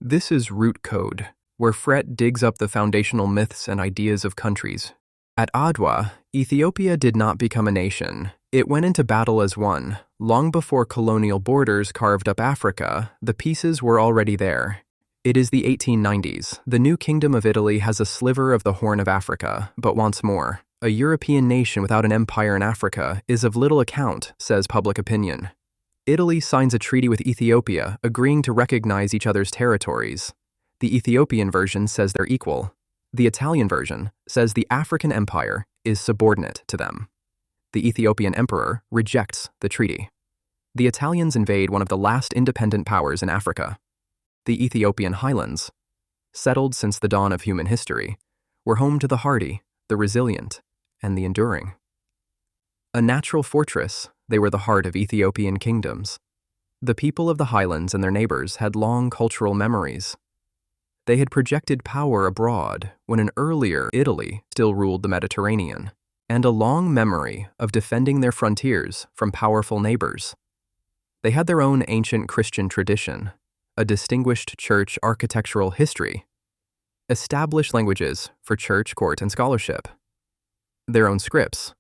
This is root code, where Fret digs up the foundational myths and ideas of countries. At Adwa, Ethiopia did not become a nation. It went into battle as one. Long before colonial borders carved up Africa, the pieces were already there. It is the 1890s. The new Kingdom of Italy has a sliver of the Horn of Africa, but wants more. A European nation without an empire in Africa is of little account, says public opinion. Italy signs a treaty with Ethiopia, agreeing to recognize each other's territories. The Ethiopian version says they're equal. The Italian version says the African empire is subordinate to them. The Ethiopian emperor rejects the treaty. The Italians invade one of the last independent powers in Africa. The Ethiopian highlands, settled since the dawn of human history, were home to the hardy, the resilient, and the enduring. A natural fortress, they were the heart of Ethiopian kingdoms. The people of the highlands and their neighbors had long cultural memories. They had projected power abroad when an earlier Italy still ruled the Mediterranean, and a long memory of defending their frontiers from powerful neighbors. They had their own ancient Christian tradition, a distinguished church architectural history, established languages for church, court, and scholarship, their own scripts,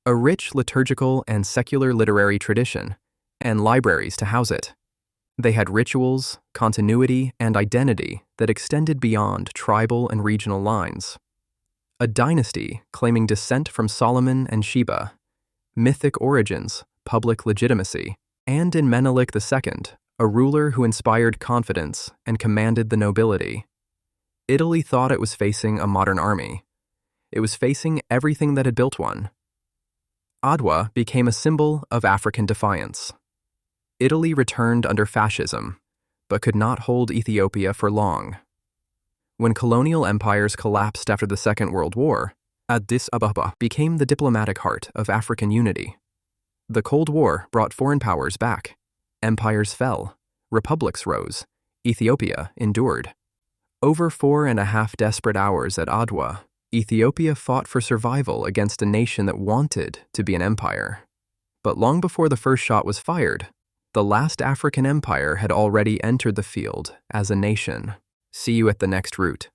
a rich liturgical and secular literary tradition, and libraries to house it. They had rituals, continuity, and identity that extended beyond tribal and regional lines. A dynasty claiming descent from Solomon and Sheba, mythic origins, public legitimacy, and in Menelik II, a ruler who inspired confidence and commanded the nobility. Italy thought it was facing a modern army. It was facing everything that had built one. Adwa became a symbol of African defiance. Italy returned under fascism, but could not hold Ethiopia for long. When colonial empires collapsed after the Second World War, Addis Ababa became the diplomatic heart of African unity. The Cold War brought foreign powers back. Empires fell. Republics rose. Ethiopia endured. Over 4.5 desperate hours at Adwa, Ethiopia fought for survival against a nation that wanted to be an empire. But long before the first shot was fired, the last African empire had already entered the field as a nation. See you at the next route.